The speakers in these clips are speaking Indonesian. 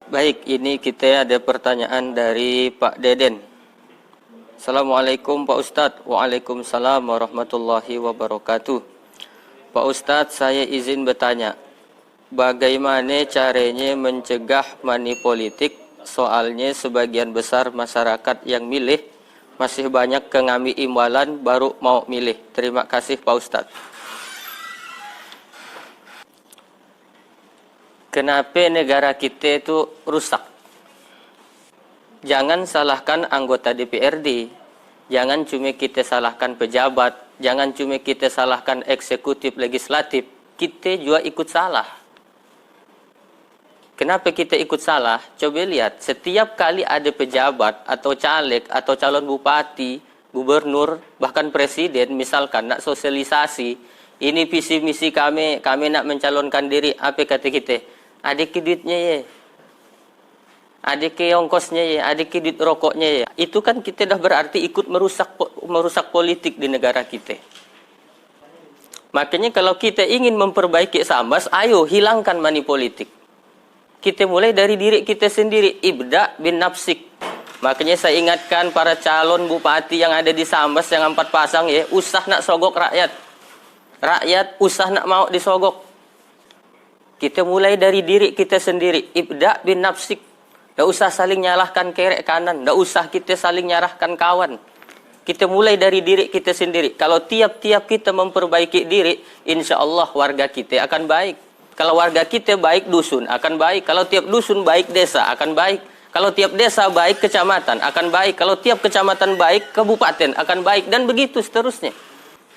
Baik, ini kita ada pertanyaan dari Pak Deden. Assalamualaikum Pak Ustadz. Waalaikumsalam warahmatullahi wabarakatuh. Pak Ustadz, saya izin bertanya, bagaimana caranya mencegah money politik? Soalnya sebagian besar masyarakat yang milih masih banyak ngambil imbalan baru mau milih. Terima kasih Pak Ustadz. Kenapa negara kita itu rusak? Jangan salahkan anggota DPRD, jangan cuma kita salahkan pejabat, jangan cuma kita salahkan eksekutif legislatif, kita juga ikut salah. Kenapa kita ikut salah? Coba lihat, setiap kali ada pejabat atau caleg atau calon bupati, gubernur, bahkan presiden misalkan nak sosialisasi, ini visi misi kami nak mencalonkan diri, apa kata kita? Ada duitnya ya, ada ongkosnya ya, ada duit rokoknya ya. Itu kan kita dah berarti ikut merusak politik di negara kita. Makanya kalau kita ingin memperbaiki Sambas, ayo hilangkan money politik. Kita mulai dari diri kita sendiri, ibda bin nafsik. Makanya saya ingatkan para calon bupati yang ada di Sambas yang 4 pasang ya, usah nak sogok rakyat. Rakyat usah nak mau disogok. Kita mulai dari diri kita sendiri. Ibda bin nafsik. Tidak usah saling nyalahkan kerek kanan. Tidak usah kita saling nyalahkan kawan. Kita mulai dari diri kita sendiri. Kalau tiap-tiap kita memperbaiki diri, insya Allah warga kita akan baik. Kalau warga kita baik, dusun akan baik. Kalau tiap dusun baik, desa akan baik. Kalau tiap desa baik, kecamatan akan baik. Kalau tiap kecamatan baik, kabupaten akan baik. Dan begitu seterusnya.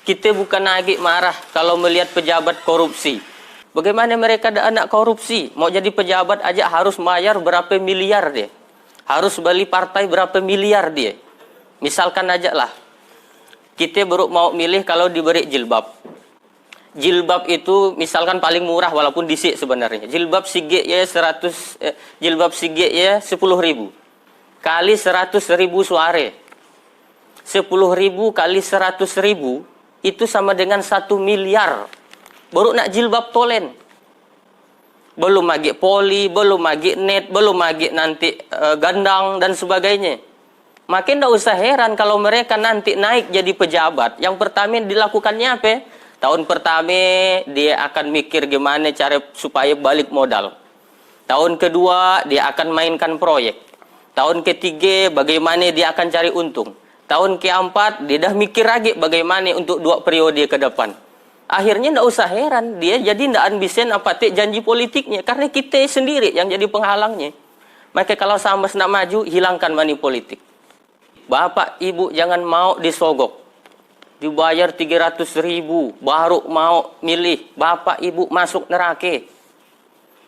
Kita bukan lagi marah kalau melihat pejabat korupsi. Bagaimana mereka ada anak korupsi? Mau jadi pejabat aja harus bayar berapa miliar dia. Harus beli partai berapa miliar dia. Misalkan aja lah. Kita baru mau milih kalau diberi jilbab. Jilbab itu misalkan paling murah walaupun disik sebenarnya. Jilbab sige ya 10.000. Kali 100.000 suare. 10.000 kali 100.000 itu sama dengan 1 miliar. Baru nak jilbab tolen. Belum lagi poli, belum lagi net, belum lagi nanti gandang dan sebagainya. Makin tidak usah heran kalau mereka nanti naik jadi pejabat. Yang pertama dilakukannya apa? Tahun pertama dia akan mikir gimana cara supaya balik modal. Tahun kedua dia akan mainkan proyek. Tahun ketiga bagaimana dia akan cari untung. Tahun keempat dia dah mikir lagi bagaimana untuk 2 periode ke depan. Akhirnya tidak usah heran dia jadi tidak ambisen apa janji politiknya karena kita sendiri yang jadi penghalangnya. Maka kalau Sambas nak maju, hilangkan money politik. Bapak ibu jangan mau disogok, dibayar 300.000 baru mau milih. Bapak ibu masuk neraka.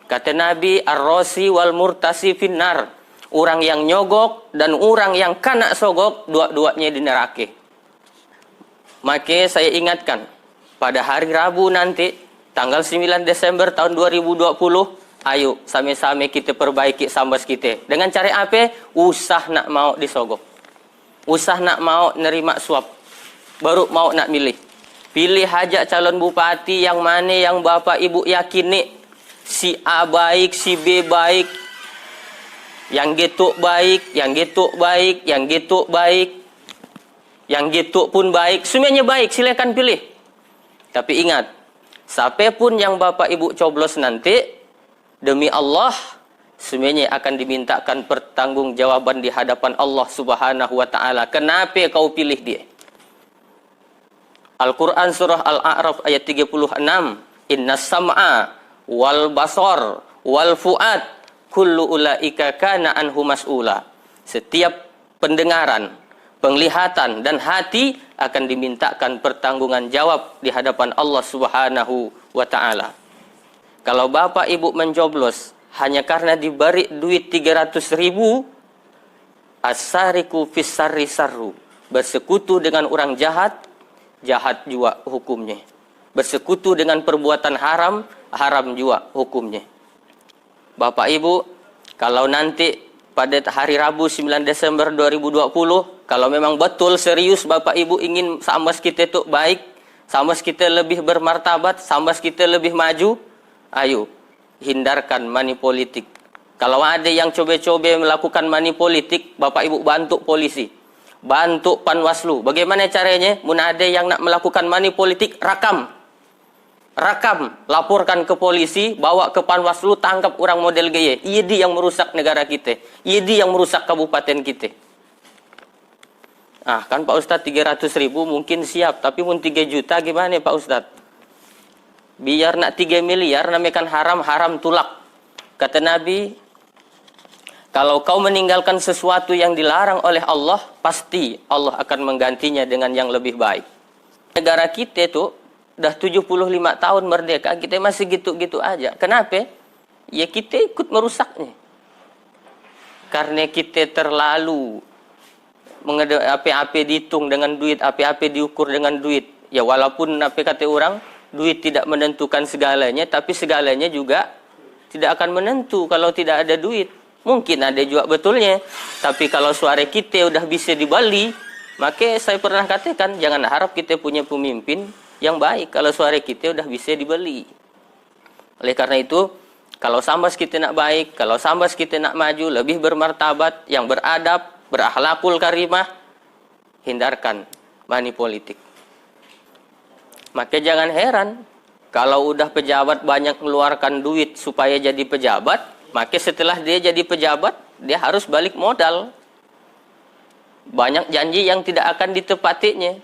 Kata Nabi, ar-rasi wal murtasi finnar. Orang yang nyogok dan orang yang kena sogok, dua-duanya di neraka. Maka saya ingatkan, pada hari Rabu nanti, tanggal 9 Desember tahun 2020, ayo sama-sama kita perbaiki Sambas kita. Dengan cara apa? Usah nak mau disogok. Usah nak mau nerima suap. Baru mau nak milih. Pilih aja calon bupati yang mana yang bapak ibu yakini. Si A baik, si B baik. Yang gitu baik, yang gitu baik, yang gitu baik. Yang gitu pun baik. Semuanya baik, silakan pilih. Tapi ingat, siapapun yang bapak ibu coblos nanti, demi Allah, semuanya akan dimintakan pertanggungjawaban di hadapan Allah Subhanahu wa Ta'ala. Kenapa kau pilih dia? Al-Quran surah Al-A'raf ayat 36. Inna sam'a wal basar wal fu'ad kullu ulaika kana anhu mas'ula. Setiap pendengaran, penglihatan dan hati akan dimintakan pertanggungan jawab di hadapan Allah Subhanahu wa Ta'ala. Kalau bapak ibu mencoblos hanya karena diberi duit 300.000, as-sariku fis-sarri sarru. Bersekutu dengan orang jahat, jahat juga hukumnya. Bersekutu dengan perbuatan haram, haram juga hukumnya. Bapak ibu, kalau nanti pada hari Rabu 9 Desember 2020, kalau memang betul serius Bapak Ibu ingin Sambas kita itu baik, Sambas kita lebih bermartabat, Sambas kita lebih maju, ayo hindarkan money politik. Kalau ada yang coba-coba melakukan money politik, Bapak Ibu bantu polisi, bantu Panwaslu. Bagaimana caranya? Mun ada yang nak melakukan money politik, rakam, laporkan ke polisi, bawa ke Panwaslu, tangkap orang model gaya. Iya dia yang merusak negara kita, iya dia yang merusak kabupaten kita. Ah, kan Pak Ustadz 300.000 mungkin siap, tapi mun 3 juta gimana Pak Ustadz? Biar nak 3 miliar namakan haram tulak. Kata Nabi, kalau kau meninggalkan sesuatu yang dilarang oleh Allah, pasti Allah akan menggantinya dengan yang lebih baik. Negara kita tuh udah 75 tahun merdeka, kita masih gitu-gitu aja. Kenapa? Ya kita ikut merusaknya. Karena kita terlalu apa-apa dihitung dengan duit, apa-apa diukur dengan duit. Ya walaupun apa kata orang, duit tidak menentukan segalanya, tapi segalanya juga tidak akan menentu kalau tidak ada duit. Mungkin ada juga betulnya, tapi kalau suara kita udah bisa dibeli, maka saya pernah katakan jangan harap kita punya pemimpin yang baik kalau suara kita udah bisa dibeli. Oleh karena itu, kalau sambas kita nak baik, kalau sambas kita nak maju, lebih bermartabat, yang beradab, berakhlakul karimah, hindarkan money politik. Maka jangan heran kalau udah pejabat banyak mengeluarkan duit supaya jadi pejabat, maka setelah dia jadi pejabat, dia harus balik modal. Banyak janji yang tidak akan ditepatinya.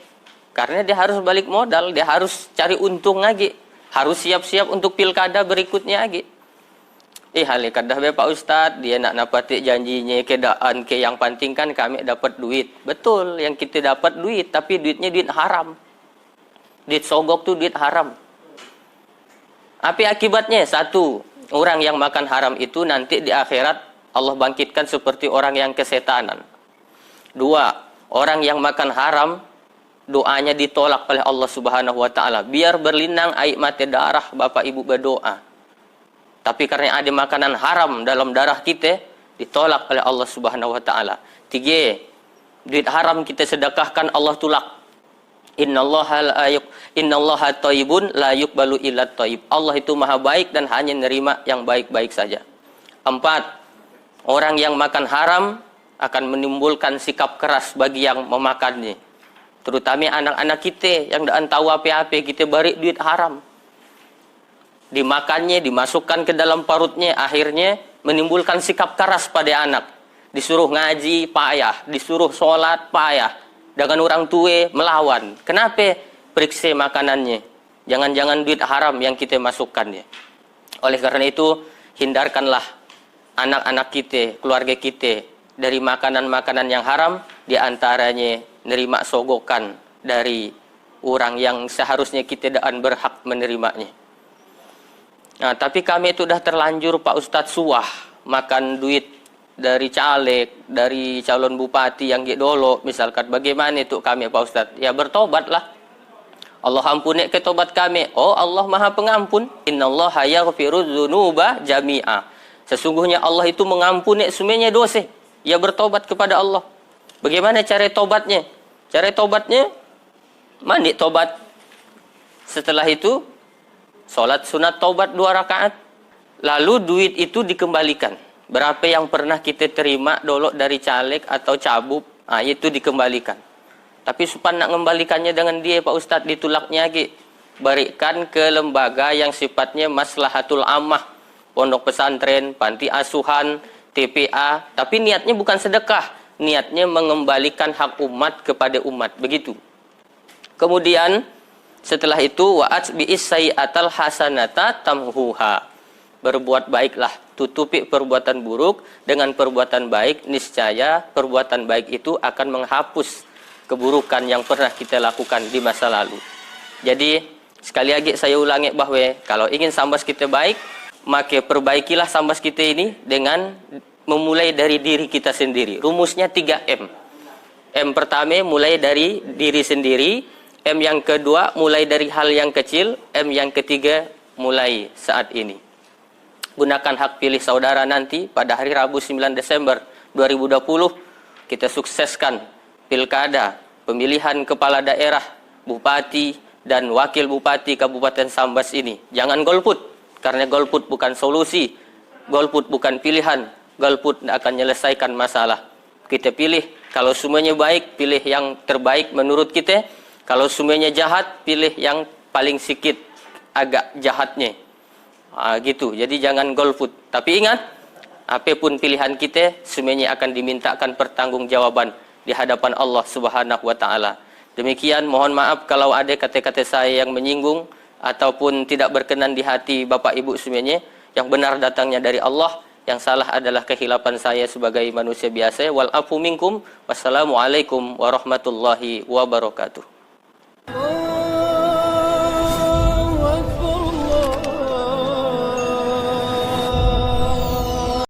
Karena dia harus balik modal, dia harus cari untung lagi. Harus siap-siap untuk pilkada berikutnya lagi. Hal kadah Pak Ustadz, dia nak napati janjinya kedaan ke yang penting kan kami dapat duit. Betul, yang kita dapat duit, tapi duitnya duit haram. Duit sogok tuh duit haram. Apa akibatnya? Satu, orang yang makan haram itu nanti di akhirat Allah bangkitkan seperti orang yang kesetanan. Dua, orang yang makan haram doanya ditolak oleh Allah Subhanahu wa taala. Biar berlinang air mata darah Bapak Ibu berdoa. Tapi karena ada makanan haram dalam darah kita, ditolak oleh Allah Subhanahu wa taala. Tiga, duit haram kita sedekahkan Allah tolak. Innallaha thayyibun la yuqbalu illa thayyib. Allah itu maha baik dan hanya menerima yang baik-baik saja. Empat, orang yang makan haram akan menimbulkan sikap keras bagi yang memakannya. Terutama anak-anak kita yang tidak tahu apa-apa, kita beri duit haram. Dimakannya, dimasukkan ke dalam perutnya, akhirnya menimbulkan sikap keras pada anak. Disuruh ngaji, payah. Disuruh sholat, payah. Dengan orang tua, melawan. Kenapa? Periksa makanannya. Jangan-jangan duit haram yang kita masukkan. Ya. Oleh karena itu, hindarkanlah anak-anak kita, keluarga kita, dari makanan-makanan yang haram, diantaranya nerima sogokan dari orang yang seharusnya kita tidak berhak menerimanya. Nah, tapi kami itu sudah terlanjur Pak Ustadz suah makan duit dari caleg, dari calon bupati yang dolo, misalkan. Bagaimana itu kami Pak Ustadz? Ya bertobatlah. Allah ampuni ketobat kami. Oh Allah maha pengampun. Innallaha yaghfiru dzunuba jami'a. Sesungguhnya Allah itu mengampuni semuanya dosa. Ya bertobat kepada Allah. Bagaimana cara tobatnya? Cara tobatnya mandi tobat. Setelah itu sholat sunat tobat 2 rakaat. Lalu duit itu dikembalikan. Berapa yang pernah kita terima dulu dari caleg atau cabub, itu dikembalikan. Tapi supaya nak mengembalikannya dengan dia Pak Ustadz, ditulaknya lagi. Berikan ke lembaga yang sifatnya maslahatul ammah. Pondok pesantren, panti asuhan, TPA. Tapi niatnya bukan sedekah. Niatnya mengembalikan hak umat kepada umat. Begitu. Kemudian setelah itu wa'at bi'is-sayyi'atal hasanata tamhuha. Berbuat baiklah, tutupi perbuatan buruk dengan perbuatan baik, niscaya perbuatan baik itu akan menghapus keburukan yang pernah kita lakukan di masa lalu. Jadi sekali lagi saya ulangi bahwa kalau ingin sambas kita baik, maka perbaikilah sambas kita ini dengan memulai dari diri kita sendiri. Rumusnya 3M. M pertama mulai dari diri sendiri, M yang kedua mulai dari hal yang kecil, M yang ketiga mulai saat ini. Gunakan hak pilih saudara nanti pada hari Rabu 9 Desember 2020. Kita sukseskan pilkada, pemilihan kepala daerah, bupati, dan wakil bupati Kabupaten Sambas ini. Jangan golput, karena golput bukan solusi golput bukan pilihan. Golput tidak akan menyelesaikan masalah. Kita pilih, kalau semuanya baik, pilih yang terbaik menurut kita. Kalau semuanya jahat, pilih yang paling sedikit agak jahatnya. Gitu. Jadi jangan golput. Tapi ingat, apapun pilihan kita, semuanya akan dimintakan pertanggungjawaban di hadapan Allah Subhanahu wa taala. Demikian, mohon maaf kalau ada kata-kata saya yang menyinggung ataupun tidak berkenan di hati Bapak Ibu semuanya. Yang benar datangnya dari Allah, yang salah adalah kehilapan saya sebagai manusia biasa. Wal afu minkum. Wassalamualaikum warahmatullahi wabarakatuh.